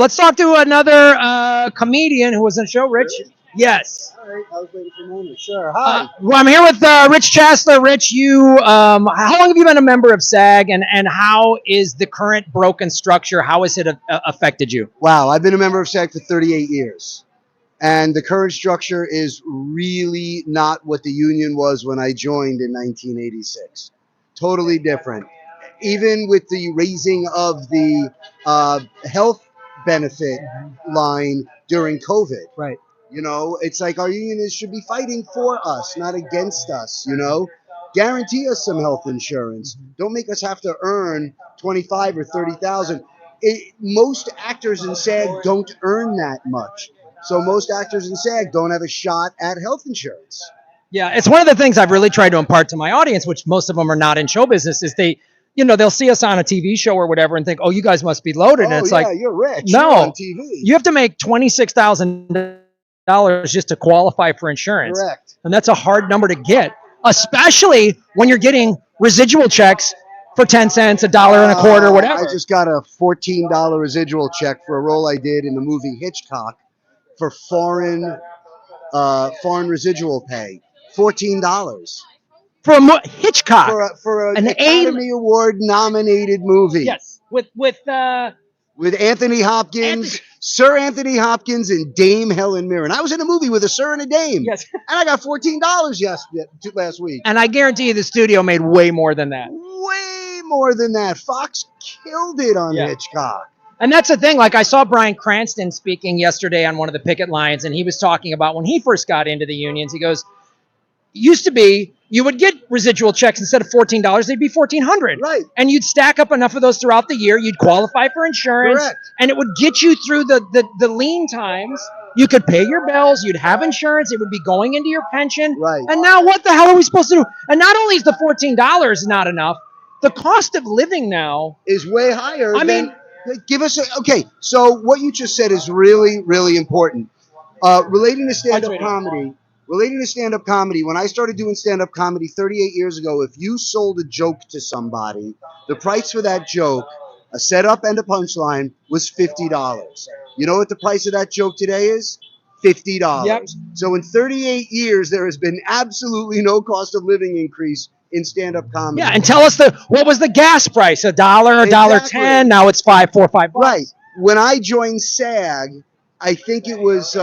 Let's talk to another comedian who was in the show, Rich. Really? Yes. All right, I was waiting for a moment. Sure. Hi. Well, I'm here with Rich Chasler. Rich, you, how long have you been a member of SAG, and how is the current broken structure? How has it affected you? Wow, I've been a member of SAG for 38 years. And the current structure is really not what the union was when I joined in 1986. Totally different. Even with the raising of the health benefit line during COVID. Right. You know, it's like our unionists should be fighting for us, not against us, you know. Guarantee us some health insurance. Don't make us have to earn 25 or 30,000. Most actors in SAG don't earn that much. So most actors in SAG don't have a shot at health insurance. Yeah, it's one of the things I've really tried to impart to my audience, which most of them are not in show business, is they'll see us on a TV show or whatever and think, oh, you guys must be loaded. And it's yeah, like, you're rich. no, You're on TV. You have to make $26,000 just to qualify for insurance. Correct. And that's a hard number to get, especially when you're getting residual checks for 10 cents, $1.25, whatever. I just got a $14 residual check for a role I did in the movie Hitchcock for foreign residual pay. $14 for Hitchcock, for an Academy Award nominated movie. Yes, with Anthony Hopkins, Sir Anthony Hopkins, and Dame Helen Mirren. I was in a movie with a Sir and a Dame. Yes, and I got $14 last week. And I guarantee you, the studio made way more than that. Way more than that. Fox killed it on Hitchcock. And that's the thing. Like, I saw Bryan Cranston speaking yesterday on one of the picket lines, and he was talking about when he first got into the unions. He goes, used to be you would get residual checks instead of $14, they'd be $1,400. Right. And you'd stack up enough of those throughout the year. You'd qualify for insurance. Correct. And it would get you through the lean times. You could pay your bills. You'd have insurance. It would be going into your pension. Right. And now what the hell are we supposed to do? And not only is the $14 not enough, the cost of living now is way higher. Give us okay. So what you just said is really, really important. Relating to stand-up comedy, when I started doing stand-up comedy 38 years ago, if you sold a joke to somebody, the price for that joke, a setup and a punchline, was $50. You know what the price of that joke today is? $50. Yep. So in 38 years, there has been absolutely no cost of living increase in stand-up comedy. Yeah, and tell us what was the gas price? $1, $1.10. Now it's $5, $4, $5. Right. When I joined SAG, I think it was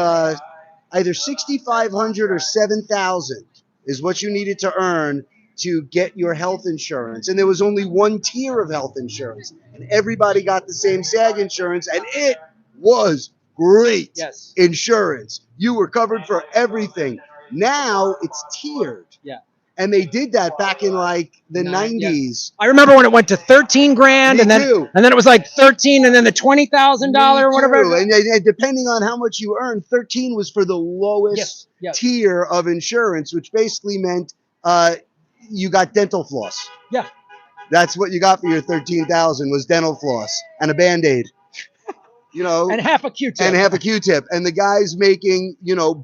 either $6,500 or $7,000 is what you needed to earn to get your health insurance. And there was only one tier of health insurance, and everybody got the same SAG insurance, and it was great insurance. You were covered for everything. Now it's tiered. Yeah. And they did that back in like the 90s. I remember when it went to 13 grand, and then it was like 13, and then the $20,000 or whatever. And depending on how much you earned, 13 was for the lowest tier of insurance, which basically meant you got dental floss. Yeah, that's what you got for your 13,000 was dental floss and a Band-Aid. You know, and half a Q-tip. And the guys making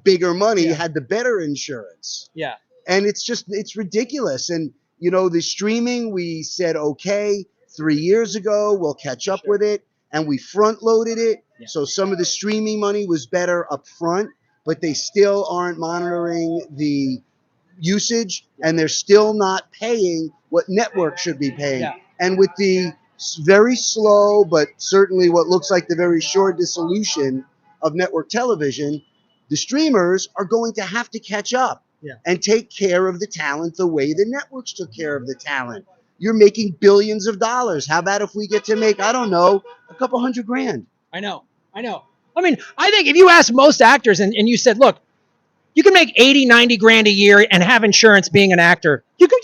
bigger money had the better insurance. Yeah. And it's ridiculous. And, the streaming, we said, okay, 3 years ago, we'll catch up with it. And we front loaded it. Yeah. So some of the streaming money was better up front, but they still aren't monitoring the usage, and they're still not paying what networks should be paying. Yeah. And with the very slow, but certainly what looks like the very short dissolution of network television, the streamers are going to have to catch up. Yeah. And take care of the talent the way the networks took care of the talent. You're making billions of dollars. How about if we get to make, I don't know, a couple $100,000? I know. I mean, I think if you ask most actors and you said, look, you can make 80, 90 grand a year and have insurance being an actor. You could,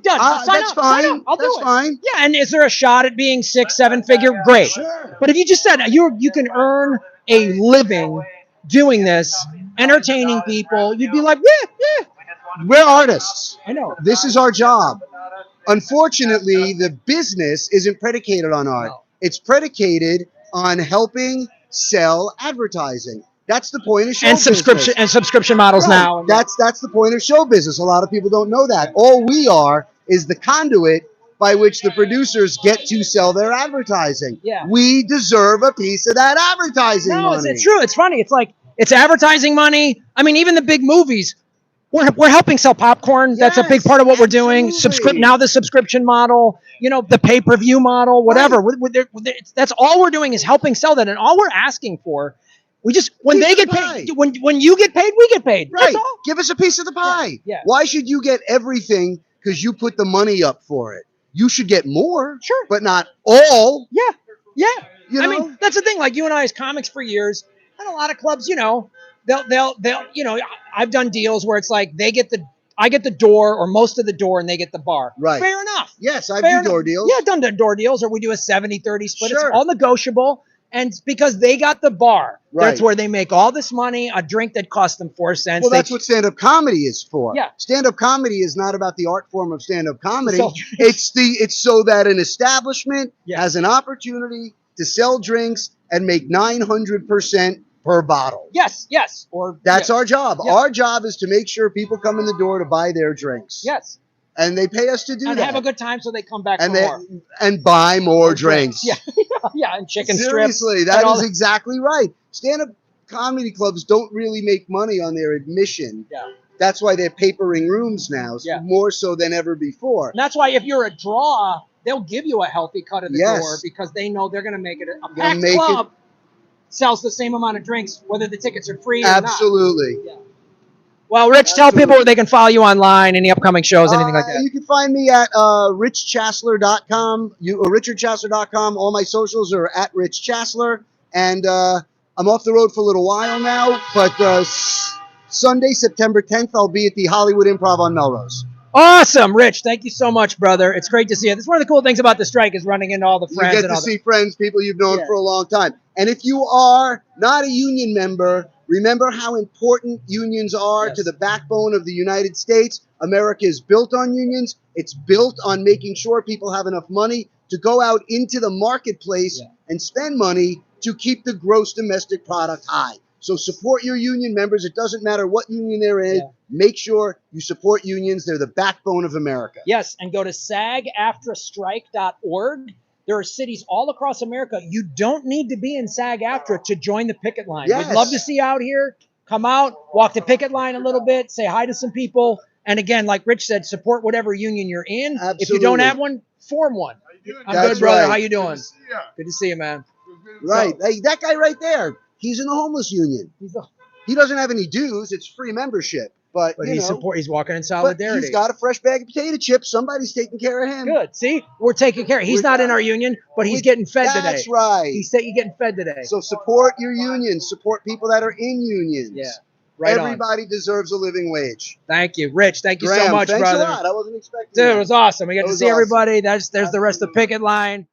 done. That's fine. I'll do it. Fine. Yeah, and is there a shot at being 6, 7 figure? Great. Sure. But if you just said you can earn a living doing this, entertaining people, you'd be like, yeah. We're artists. I know. This is our job. Unfortunately, the business isn't predicated on art. No. It's predicated on helping sell advertising. That's the point of show business. And subscription models now. That's the point of show business. A lot of people don't know that. All we are is the conduit by which the producers get to sell their advertising. Yeah. We deserve a piece of that advertising money. It's true. It's funny. It's like, it's advertising money. I mean, even the big movies, we're helping sell popcorn. That's a big part of what we're doing. Now the subscription model, the pay-per-view model, whatever. That's all we're doing is helping sell that. And all we're asking for, when they get paid, when you get paid, we get paid. Right. That's all. Give us a piece of the pie. Yeah. Why should you get everything because you put the money up for it? You should get more. Sure. But not all. Yeah. Yeah. I mean, that's the thing. Like you and I as comics for years, and a lot of clubs, they'll, I've done deals where it's like I get the door or most of the door and they get the bar. Right. Fair enough. Yes, I've done door deals. Yeah, I've done the door deals, or we do a 70-30 split. Sure. It's all negotiable. And it's because they got the bar. Right. That's where they make all this money. A drink that cost them 4 cents. Well, that's what stand-up comedy is for. Yeah. Stand-up comedy is not about the art form of stand-up comedy. It's so that an establishment has an opportunity to sell drinks and make 900% per bottle. Yes. That's our job. Yeah. Our job is to make sure people come in the door to buy their drinks. Yes. And they pay us to do and that. Have a good time so they come back and for more. And buy more drinks. Yeah. Yeah, and chicken strips. Seriously, that is exactly right. Stand-up comedy clubs don't really make money on their admission. Yeah. That's why they're papering rooms now, Yeah. more so than ever before. And that's why if you're a draw, they'll give you a healthy cut of the door because they know they're going to make it. A packed club sells the same amount of drinks, whether the tickets are free or not. Absolutely. Yeah. Well, Rich, tell people where they can follow you online, any upcoming shows, anything like that. You can find me at richchassler.com, richardchassler.com. All my socials are at richchassler. And I'm off the road for a little while now, but Sunday, September 10th, I'll be at the Hollywood Improv on Melrose. Awesome, Rich. Thank you so much, brother. It's great to see you. That's one of the cool things about the strike is running into all the friends. You get to see friends, people you've known for a long time. And if you are not a union member, remember how important unions are to the backbone of the United States. America is built on unions. It's built on making sure people have enough money to go out into the marketplace and spend money to keep the gross domestic product high. So support your union members. It doesn't matter what union they're in. Make sure you support unions. They're the backbone of America. Yes, and go to SAG-AFTRA-strike.org. There are cities all across America. You don't need to be in SAG-AFTRA to join the picket line. Yes. We'd love to see you out here. Come out, walk the picket line a little bit, say hi to some people. And again, like Rich said, support whatever union you're in. Absolutely. If you don't have one, form one. I'm good, brother. How you doing? Good to see you, man. Right. Hey, that guy right there, he's in the homeless union. He doesn't have any dues. It's free membership. But he's walking in solidarity. He's got a fresh bag of potato chips. Somebody's taking care of him. Good. See, we're taking care. He's not in our union, but he's getting fed today. That's right. He's getting fed today. So support your unions. Support people that are in unions. Yeah. Right. Everybody deserves a living wage. Thank you, Rich. Thank you Graham, so much, thanks brother. a lot. I wasn't expecting Dude, that. it was awesome. We got to see everybody. There's the rest of the picket line.